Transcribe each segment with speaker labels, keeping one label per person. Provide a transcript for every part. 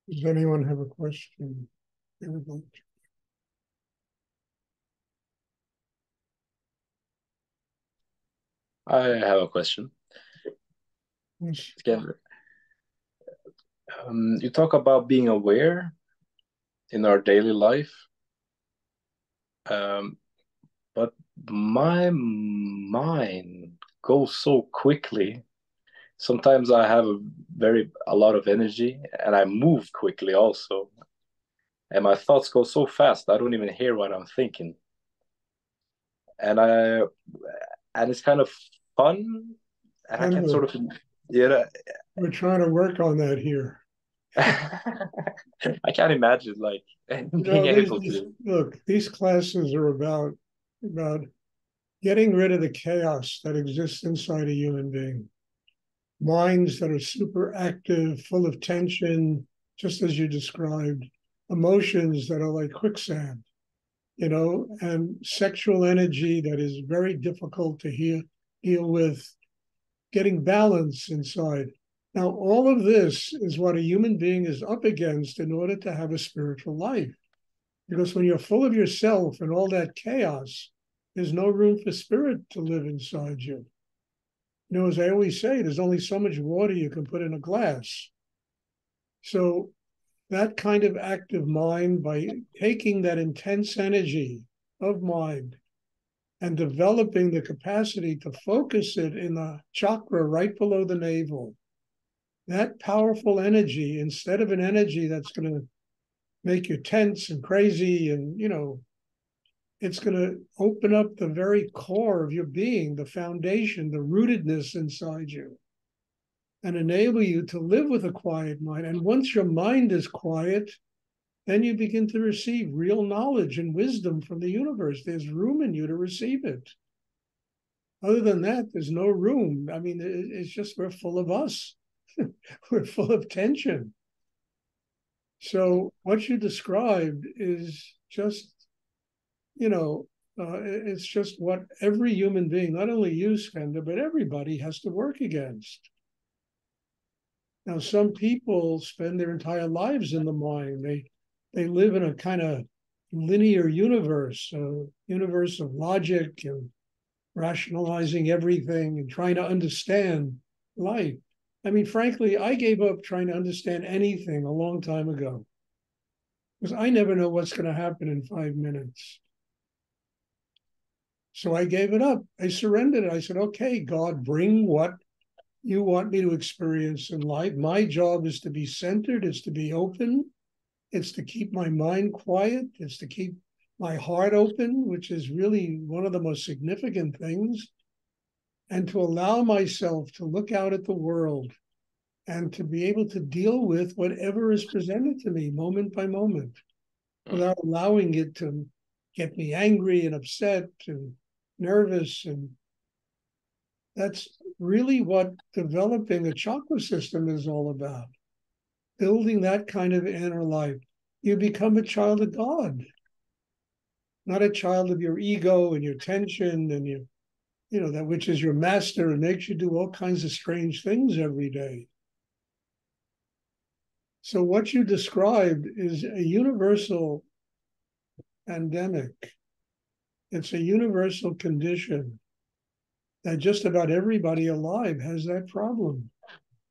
Speaker 1: Does anyone have a question? They would like
Speaker 2: I have a question.
Speaker 1: to ask?
Speaker 2: Again, you talk about being aware in our daily life, um, but my mind goes so quickly. Sometimes I have a lot of energy, and I move quickly also, and my thoughts go so fast I don't even hear what I'm thinking, and I and it's kind of fun, and I can sort
Speaker 1: Henry,
Speaker 2: of, you know.
Speaker 1: we're trying to work on that here.
Speaker 2: I can't imagine like
Speaker 1: You
Speaker 2: being
Speaker 1: know,
Speaker 2: able to.
Speaker 1: look, these classes are about getting rid of the chaos that exists inside a human being. Minds that are super active, full of tension, just as you described, emotions that are like quicksand, and sexual energy that is very difficult to deal with, getting balance inside. Now, all of this is what a human being is up against in order to have a spiritual life. Because when you're full of yourself and all that chaos, there's no room for spirit to live inside you. As I always say, there's only so much water you can put in a glass. So, that kind of active mind, by taking that intense energy of mind and developing the capacity to focus it in the chakra right below the navel, that powerful energy, instead of an energy that's going to make you tense and crazy, and it's going to open up the very core of your being, the foundation, the rootedness inside you, and enable you to live with a quiet mind. And once your mind is quiet, then you begin to receive real knowledge and wisdom from the universe. There's room in you to receive it. Other than that, there's no room. I mean, it's just we're full of us. We're full of tension. So what you described is just, it's just what every human being, not only you, Skanda, but everybody has to work against. Now, some people spend their entire lives in the mind. They live in a kind of linear universe, a universe of logic and rationalizing everything and trying to understand life. I mean, frankly, I gave up trying to understand anything a long time ago because I never know what's going to happen in 5 minutes. So I gave it up. I surrendered. I said, okay, God, bring what you want me to experience in life. My job is to be centered, it's to be open, it's to keep my mind quiet, it's to keep my heart open, which is really one of the most significant things, and to allow myself to look out at the world and to be able to deal with whatever is presented to me moment by moment without allowing it to get me angry and upset and nervous. And that's really what developing a chakra system is all about, building that kind of inner life. You become a child of God, not a child of your ego and your tension and that which is your master and makes you do all kinds of strange things every day. So what you described is a universal pandemic. It's a universal condition that just about everybody alive has that problem,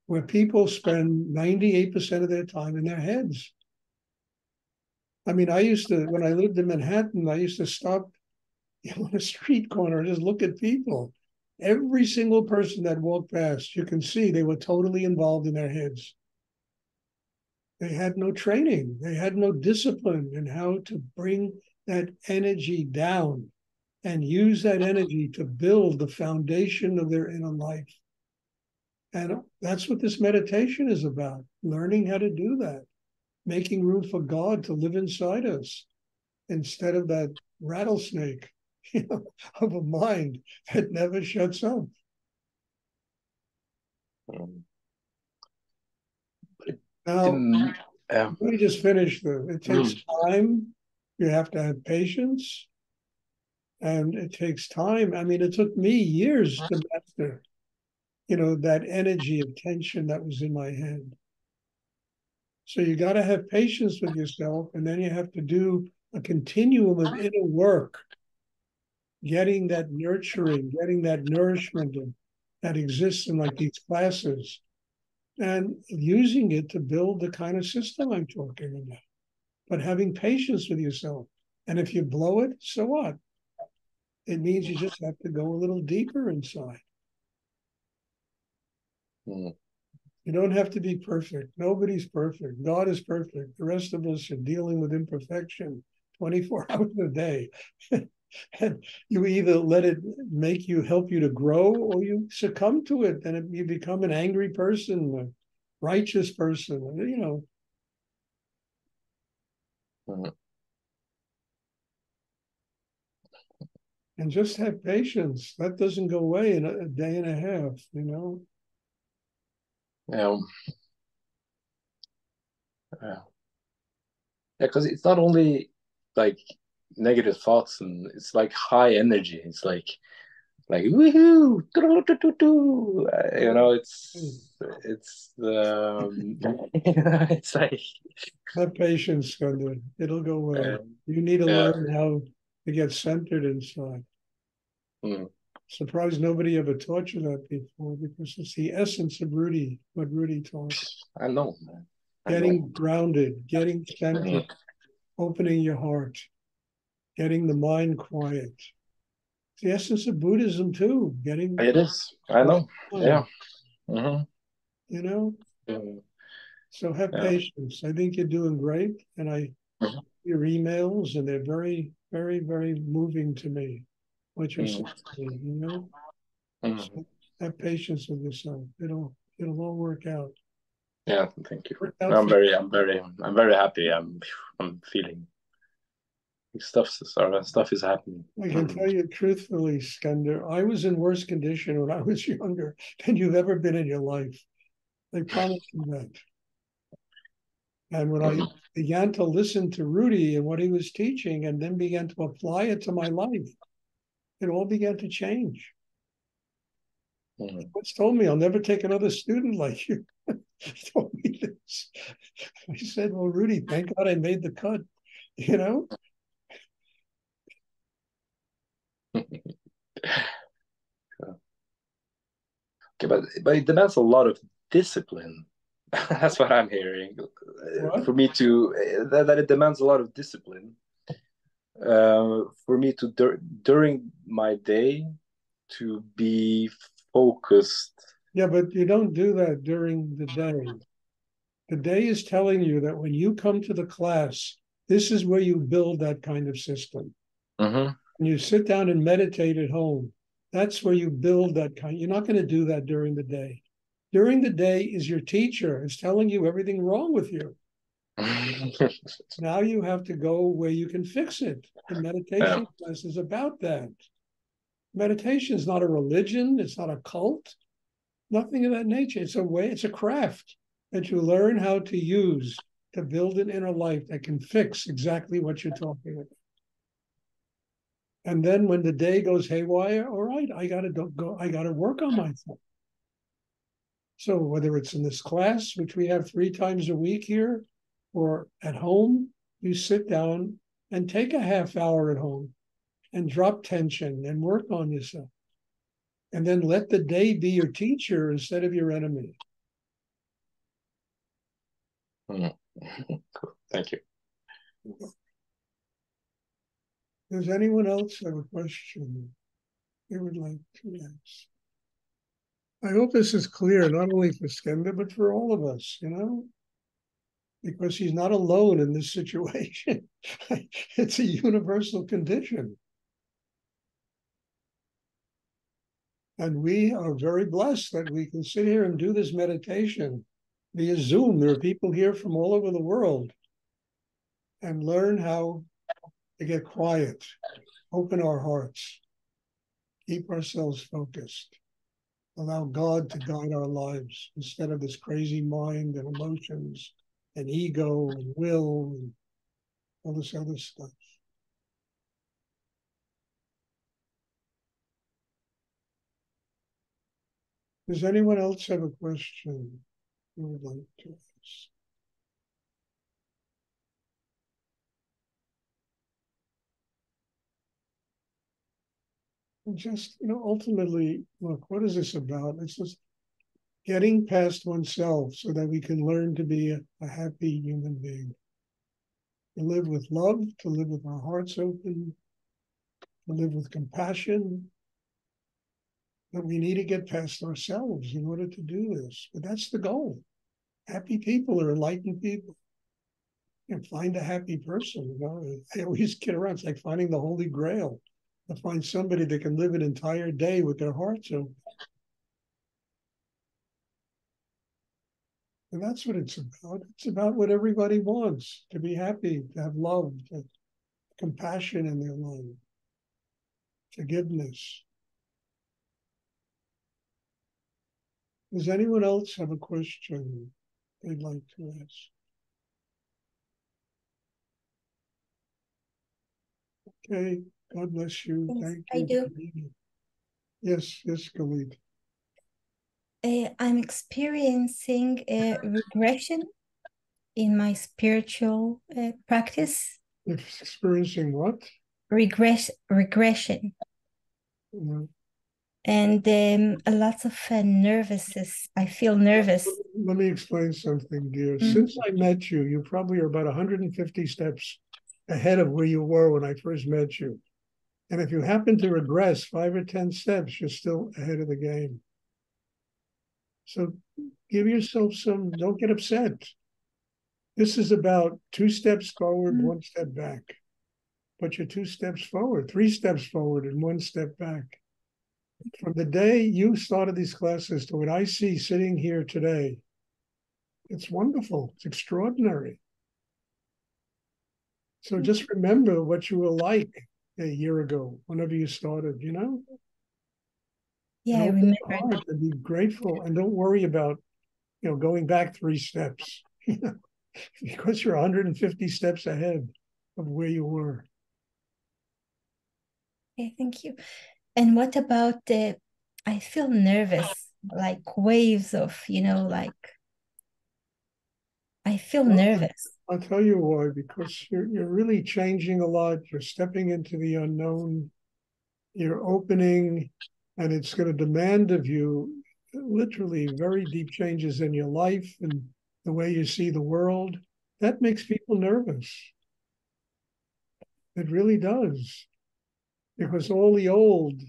Speaker 1: where people spend 98% of their time in their heads. I mean, when I lived in Manhattan, I used to stop on a street corner and just look at people. Every single person that walked past, you can see they were totally involved in their heads. They had no training, they had no discipline in how to bring that energy down and use that energy to build the foundation of their inner life. And that's what this meditation is about, learning how to do that, making room for God to live inside us instead of that rattlesnake, of a mind that never shuts up.
Speaker 2: Um,
Speaker 1: Now,
Speaker 2: in,
Speaker 1: let me just finish it takes
Speaker 2: mm,
Speaker 1: time. You have to have patience, and it takes time. I mean, it took me years to master, that energy of tension that was in my head. So you got to have patience with yourself, and then you have to do a continuum of inner work, getting that nurturing, getting that nourishment that exists in like these classes, and using it to build the kind of system I'm talking about. But having patience with yourself. And if you blow it, so what? It means you just have to go a little deeper inside.
Speaker 2: Mm.
Speaker 1: You don't have to be perfect. Nobody's perfect. God is perfect. The rest of us are dealing with imperfection 24 hours a day. And you either let it make you, help you to grow, or you succumb to it and you become an angry person, a righteous person, you know.
Speaker 2: Mm.
Speaker 1: And just have patience. That doesn't go away in a day and a half, you know.
Speaker 2: Yeah. Yeah. Yeah, because it's not only like negative thoughts, and it's like high energy. It's like woohoo, you know, it's it's like
Speaker 1: Have patience, Skunda. It'll go
Speaker 2: uh,
Speaker 1: well. You need to
Speaker 2: yeah.
Speaker 1: learn how to get centered inside.
Speaker 2: Mm.
Speaker 1: Surprised nobody ever taught you that before, because it's the essence of Rudy, what Rudy taught.
Speaker 2: I know, man. I know.
Speaker 1: Getting grounded, getting centered,
Speaker 2: Mm.
Speaker 1: opening your heart, getting the mind quiet. It's the essence of Buddhism too, getting
Speaker 2: It is. I
Speaker 1: quiet
Speaker 2: know.
Speaker 1: mind,
Speaker 2: Yeah. Hmm.
Speaker 1: you know?
Speaker 2: Yeah.
Speaker 1: So have
Speaker 2: Yeah.
Speaker 1: patience. I think you're doing great. And
Speaker 2: Mhm.
Speaker 1: your emails, and they're very, very, very moving to me, what you're saying,
Speaker 2: Mm.
Speaker 1: you know?
Speaker 2: Mm.
Speaker 1: So have patience with yourself. It'll all work out.
Speaker 2: Yeah. Thank you.
Speaker 1: Work out
Speaker 2: I'm
Speaker 1: for
Speaker 2: very, I'm very, I'm very happy. I'm feeling stuff is happening.
Speaker 1: I can
Speaker 2: Mm.
Speaker 1: tell you truthfully, Skender, I was in worse condition when I was younger than you've ever been in your life. I promise you that. And when I
Speaker 2: Mm.
Speaker 1: began to listen to Rudy and what he was teaching and then began to apply it to my life, it all began to change. He
Speaker 2: Mm.
Speaker 1: once told me, I'll never take another student like you. He told me this. I said, well, Rudy, thank God I made the cut, you know?
Speaker 2: Okay, but it demands a lot of discipline. That's what I'm hearing.
Speaker 1: What?
Speaker 2: For me to that it demands a lot of discipline. For me to during my day to be focused.
Speaker 1: Yeah, but you don't do that during the day. The day is telling you that when you come to the class, this is where you build that kind of system.
Speaker 2: Hmm.
Speaker 1: When you sit down and meditate at home, that's where you build that kind. You're not going to do that during the day. During the day is your teacher. It's telling you everything wrong with you. Now you have to go where you can fix it. The
Speaker 2: Yeah.
Speaker 1: meditation class is about that. Meditation is not a religion. It's not a cult. Nothing of that nature. It's a way. It's a craft that you learn how to use to build an inner life that can fix exactly what you're talking about. And then when the day goes haywire, all right, I got to go. I got to work on myself. So whether it's in this class, which we have 3 times a week here, or at home, you sit down and take a half hour at home and drop tension and work on yourself. And then let the day be your teacher instead of your enemy.
Speaker 2: Mm. Cool. Thank you.
Speaker 1: Does anyone else have a question they would like to ask? I hope this is clear, not only for Skenda, but for all of us, you know, because he's not alone in this situation. It's a universal condition. And we are very blessed that we can sit here and do this meditation via Zoom. There are people here from all over the world and learn how to get quiet, open our hearts, keep ourselves focused, allow God to guide our lives instead of this crazy mind and emotions and ego and will and all this other stuff. Does anyone else have a question you would like to ask? And just, ultimately, look, what is this about? It's just getting past oneself so that we can learn to be a happy human being, to live with love, to live with our hearts open, to live with compassion. But we need to get past ourselves in order to do this. But that's the goal. Happy people are enlightened people. Find a happy person. I always kid around. It's like finding the Holy Grail. To find somebody that can live an entire day with their hearts open. And that's what it's about. It's about what everybody wants, to be happy, to have love, to have compassion in their life, forgiveness. Does anyone else have a question they'd like to ask? Okay, God bless you.
Speaker 3: Yes,
Speaker 1: Thank
Speaker 3: I
Speaker 1: you
Speaker 3: do.
Speaker 1: for being here. Yes, Khalid.
Speaker 3: I'm experiencing a regression in my spiritual practice.
Speaker 1: Experiencing what?
Speaker 3: Regression,
Speaker 1: Uh,
Speaker 3: and a lot of nervousness. I feel nervous.
Speaker 1: Let me explain something, dear.
Speaker 3: Mm.
Speaker 1: Since I met you, you probably are about 150 steps ahead of where you were when I first met you. And if you happen to regress 5 or 10 steps, you're still ahead of the game. So give yourself don't get upset. This is about 2 steps forward, 1 step back. But you're 2 steps forward, 3 steps forward, and 1 step back. From the day you started these classes to what I see sitting here today, it's wonderful. It's extraordinary. So just remember what you were like a year ago, whenever you started,
Speaker 3: Yeah,
Speaker 1: and
Speaker 3: I
Speaker 1: open
Speaker 3: remember.
Speaker 1: your heart and be grateful and don't worry about, going back 3 steps because you're 150 steps ahead of where you were.
Speaker 3: Okay, thank you. And what about the? I feel nervous, like waves of, like I feel
Speaker 1: Well,
Speaker 3: nervous.
Speaker 1: I'll tell you why, because you're really changing a lot. You're stepping into the unknown. You're opening, and it's going to demand of you literally very deep changes in your life and the way you see the world. That makes people nervous. It really does. Because all the old,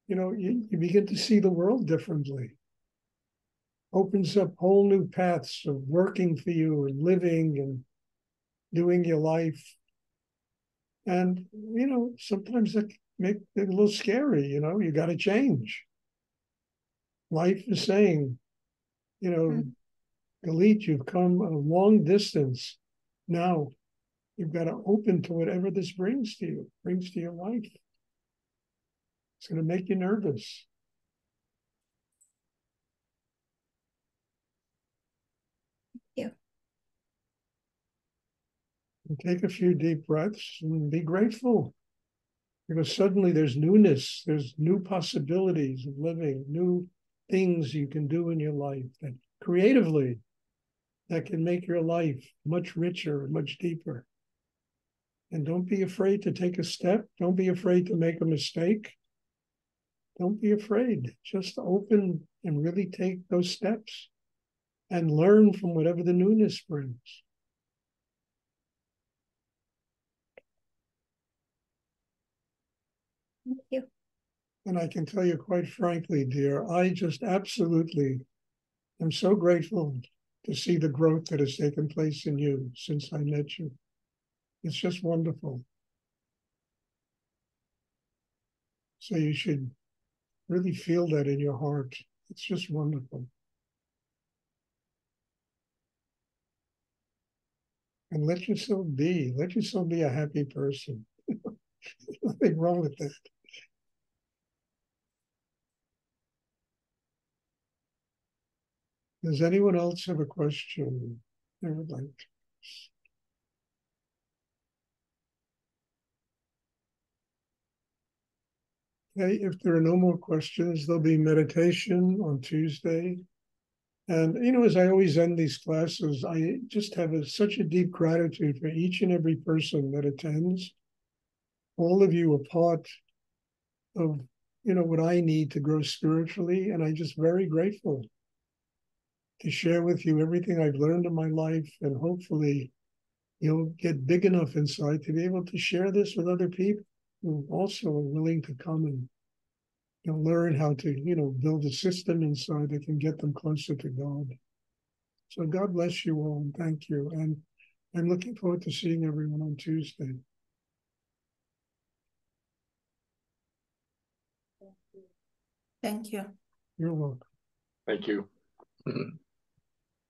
Speaker 1: you begin to see the world differently. Opens up whole new paths of working for you and living and doing your life. And, sometimes that make it a little scary, you got to change. Life is saying, you know,
Speaker 3: Mm.
Speaker 1: Galit, you've come a long distance. Now you've got to open to whatever this brings to you, brings to your life. It's going to make you nervous.
Speaker 3: Yeah.
Speaker 1: And take a few deep breaths and be grateful. Because suddenly there's newness, there's new possibilities of living, new things you can do in your life that creatively that can make your life much richer, much deeper. And don't be afraid to take a step. Don't be afraid to make a mistake. Don't be afraid. Just open and really take those steps and learn from whatever the newness brings.
Speaker 3: Thank you.
Speaker 1: And I can tell you quite frankly, dear, I just absolutely am so grateful to see the growth that has taken place in you since I met you. It's just wonderful. So you should really feel that in your heart. It's just wonderful. And let yourself be a happy person. Nothing wrong with that. Does anyone else have a question they would like to ask? Okay, if there are no more questions, there'll be meditation on Tuesday. And, as I always end these classes, I just have such a deep gratitude for each and every person that attends. All of you are part of what I need to grow spiritually, and I'm just very grateful to share with you everything I've learned in my life, and hopefully you'll get big enough inside to be able to share this with other people who also are willing to come and learn how to build a system inside that can get them closer to God. So God bless you all, and thank you. And I'm looking forward to seeing everyone on Tuesday.
Speaker 4: Thank you.
Speaker 1: You're welcome.
Speaker 2: Thank you.